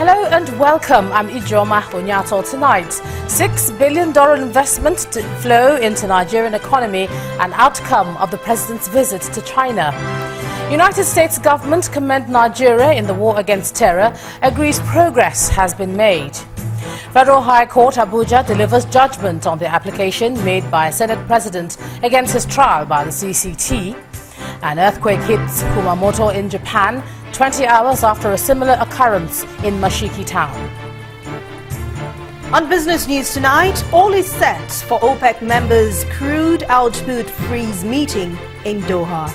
Hello and welcome. I'm Ijoma Onyato. Tonight, $6 billion investment to flow into Nigerian economy, an outcome of the president's visit to China. United States government commend Nigeria in the war against terror, agrees progress has been made. Federal High Court Abuja delivers judgment on the application made by Senate President against his trial by the CCT. An earthquake hits Kumamoto in Japan 20 hours after a similar occurrence in Mashiki town. On business news tonight, all is set for OPEC members' crude output freeze meeting in Doha.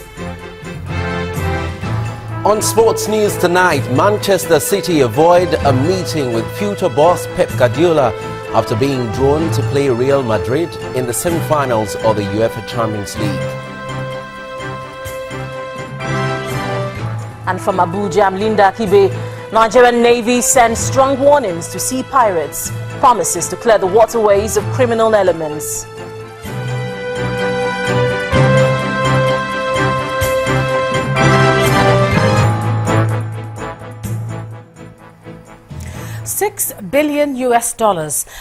On sports news tonight, Manchester City avoid a meeting with future boss Pep Guardiola after being drawn to play Real Madrid in the semi-finals of the UEFA Champions League. And from Abuja, I'm Linda Kibe. Nigerian Navy sends strong warnings to sea pirates, promises to clear the waterways of criminal elements. $6 billion.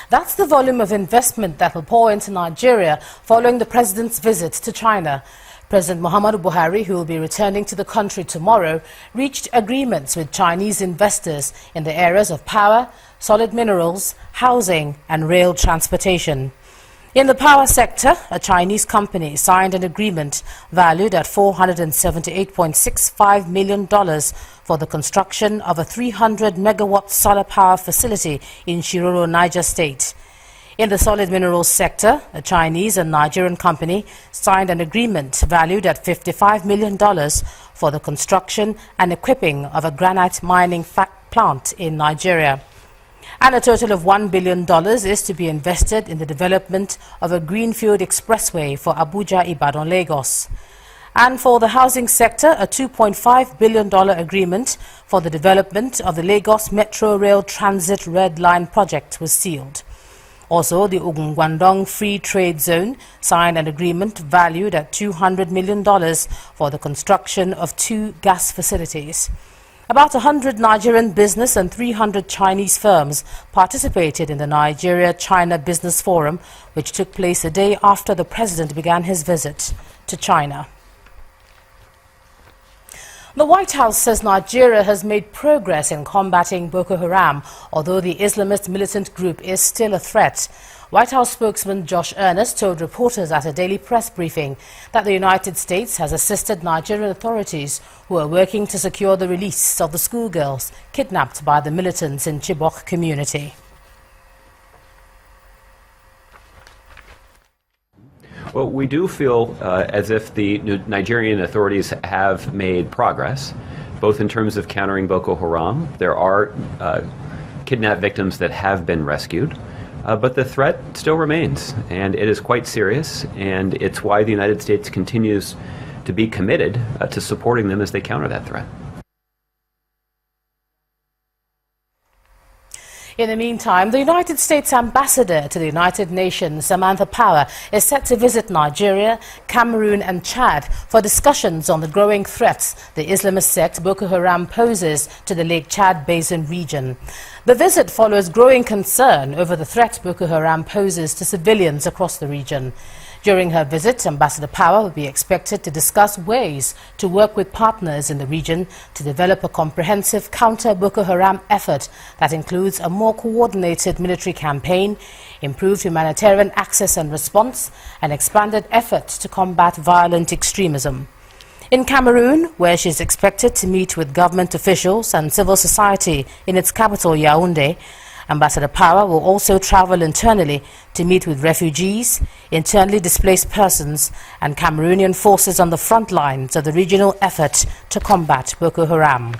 That's the volume of investment that will pour into Nigeria following the president's visit to China. President Muhammadu Buhari, who will be returning to the country tomorrow, reached agreements with Chinese investors in the areas of power, solid minerals, housing and rail transportation. In the power sector, a Chinese company signed an agreement valued at $478.65 million for the construction of a 300-megawatt solar power facility in Shiroro, Niger State. In the solid minerals sector, a Chinese and Nigerian company signed an agreement valued at $55 million for the construction and equipping of a granite mining plant in Nigeria. And a total of $1 billion is to be invested in the development of a greenfield expressway for Abuja-Ibadan, Lagos. And for the housing sector, a $2.5 billion agreement for the development of the Lagos Metro Rail Transit Red Line project was sealed. Also, the Ugungwandong Free Trade Zone signed an agreement valued at $200 million for the construction of 2 gas facilities. About 100 Nigerian business and 300 Chinese firms participated in the Nigeria-China Business Forum, which took place a day after the president began his visit to China. The White House says Nigeria has made progress in combating Boko Haram, although the Islamist militant group is still a threat. White House spokesman Josh Earnest told reporters at a daily press briefing that the United States has assisted Nigerian authorities who are working to secure the release of the schoolgirls kidnapped by the militants in Chibok community. Well, we do feel as if the Nigerian authorities have made progress, both in terms of countering Boko Haram. There are kidnapped victims that have been rescued, but the threat still remains, and it is quite serious, and it's why the United States continues to be committed to supporting them as they counter that threat. In the meantime, the United States ambassador to the United Nations, Samantha Power, is set to visit Nigeria, Cameroon and Chad for discussions on the growing threats the Islamist sect Boko Haram poses to the Lake Chad Basin region. The visit follows growing concern over the threat Boko Haram poses to civilians across the region. During her visit, Ambassador Power will be expected to discuss ways to work with partners in the region to develop a comprehensive counter-Boko Haram effort that includes a more coordinated military campaign, improved humanitarian access and response, and expanded efforts to combat violent extremism. In Cameroon, where she is expected to meet with government officials and civil society in its capital, Yaoundé, Ambassador Power will also travel internally to meet with refugees, internally displaced persons, and Cameroonian forces on the front lines of the regional effort to combat Boko Haram.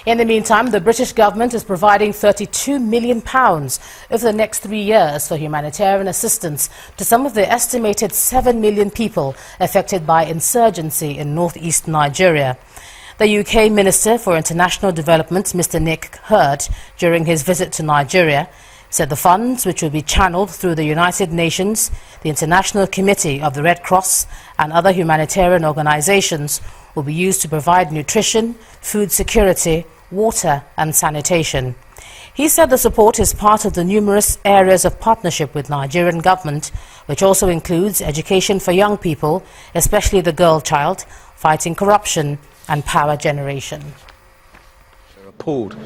In the meantime, the British government is providing £32 million over the next 3 years for humanitarian assistance to some of the estimated 7 million people affected by insurgency in northeast Nigeria. The UK Minister for International Development, Mr. Nick Hurd, during his visit to Nigeria, said the funds, which will be channeled through the United Nations, the International Committee of the Red Cross and other humanitarian organizations, will be used to provide nutrition, food security, water and sanitation. He said the support is part of the numerous areas of partnership with Nigerian government, which also includes education for young people, especially the girl child, fighting corruption and power generation. We're appalled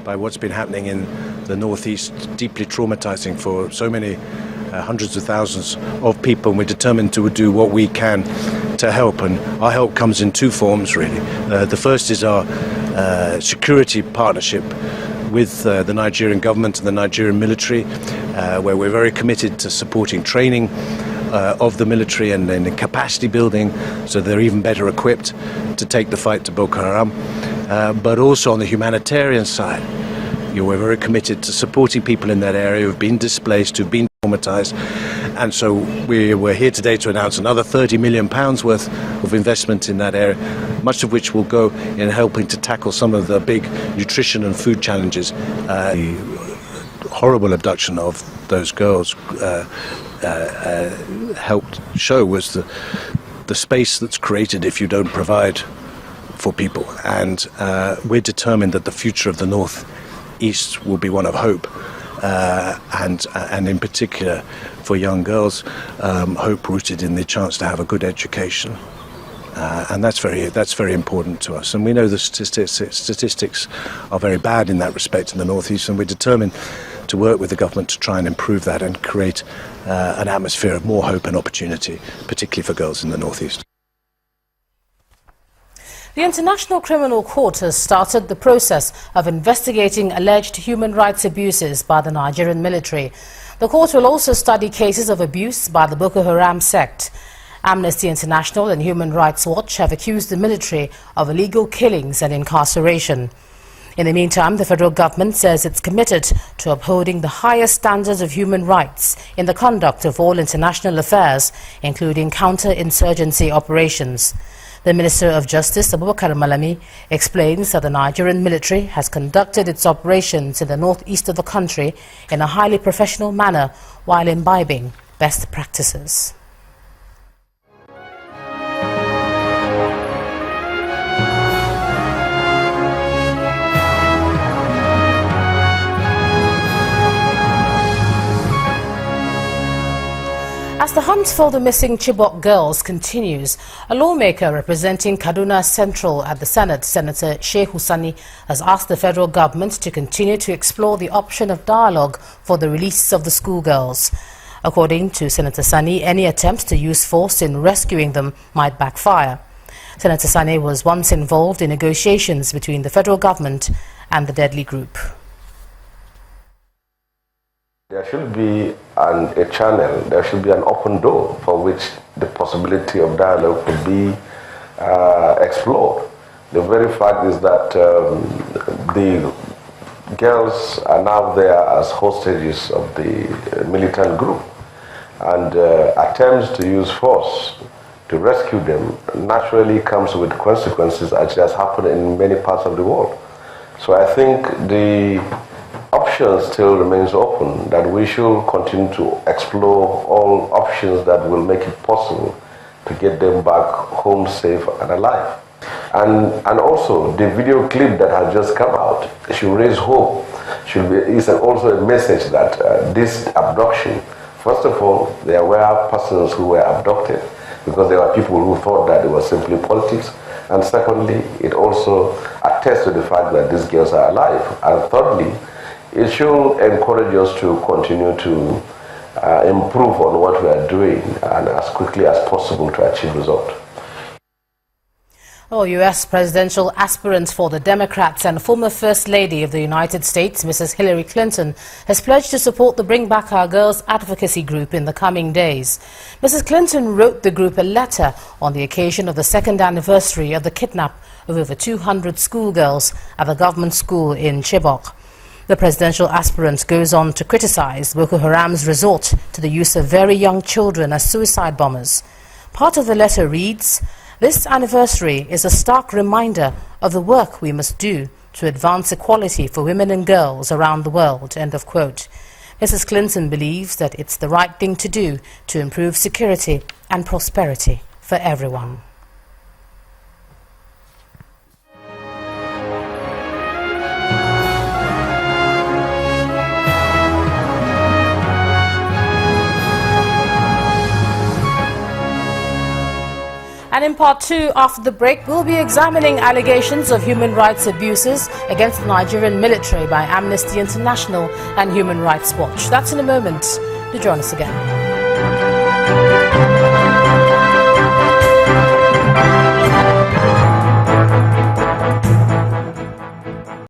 by what's been happening in the northeast, deeply traumatizing for so many hundreds of thousands of people, and we're determined to do what we can to help, and our help comes in two forms really. The first is our security partnership with the Nigerian government and the Nigerian military, where we're very committed to supporting training of the military and in capacity building so they're even better equipped to take the fight to Boko Haram. But also on the humanitarian side, we're very committed to supporting people in that area who've been displaced, who've been traumatized. And so we're here today to announce another £30 million worth of investment in that area, much of which will go in helping to tackle some of the big nutrition and food challenges. The horrible abduction of those girls helped show was the space that's created if you don't provide for people. And we're determined that the future of the North East will be one of hope, and in particular for young girls, hope rooted in the chance to have a good education, and that's very important to us. And we know the statistics are very bad in that respect in the North East, and we're determined to work with the government to try and improve that and create an atmosphere of more hope and opportunity, particularly for girls in the North East. The International Criminal Court has started the process of investigating alleged human rights abuses by the Nigerian military. The court will also study cases of abuse by the Boko Haram sect. Amnesty International and Human Rights Watch have accused the military of illegal killings and incarceration. In the meantime, the federal government says it's committed to upholding the highest standards of human rights in the conduct of all international affairs, including counter-insurgency operations. The Minister of Justice, Abubakar Malami, explains that the Nigerian military has conducted its operations in the northeast of the country in a highly professional manner while imbibing best practices. As the hunt for the missing Chibok girls continues, a lawmaker representing Kaduna Central at the Senate, Senator Shehu Sani, has asked the federal government to continue to explore the option of dialogue for the release of the schoolgirls. According to Senator Sani, any attempts to use force in rescuing them might backfire. Senator Sani was once involved in negotiations between the federal government and the deadly group. There should be a channel, there should be an open door for which the possibility of dialogue could be explored. The very fact is that the girls are now there as hostages of the militant group, and attempts to use force to rescue them naturally comes with consequences, as has happened in many parts of the world. So I think the option still remains open, that we should continue to explore all options that will make it possible to get them back home safe and alive. And also the video clip that has just come out should raise hope, is also a message that this abduction, first of all, there were persons who were abducted because there were people who thought that it was simply politics, and secondly, it also attests to the fact that these girls are alive, and thirdly, it should encourage us to continue to improve on what we are doing and as quickly as possible to achieve results. U.S. presidential aspirant for the Democrats and former First Lady of the United States, Mrs. Hillary Clinton, has pledged to support the Bring Back Our Girls advocacy group in the coming days. Mrs. Clinton wrote the group a letter on the occasion of the second anniversary of the kidnap of over 200 schoolgirls at the government school in Chibok. The presidential aspirant goes on to criticize Boko Haram's resort to the use of very young children as suicide bombers. Part of the letter reads, "This anniversary is a stark reminder of the work we must do to advance equality for women and girls around the world." End of quote. Mrs. Clinton believes that it's the right thing to do to improve security and prosperity for everyone. And in part 2, after the break, we'll be examining allegations of human rights abuses against the Nigerian military by Amnesty International and Human Rights Watch. That's in a moment. Do join us again.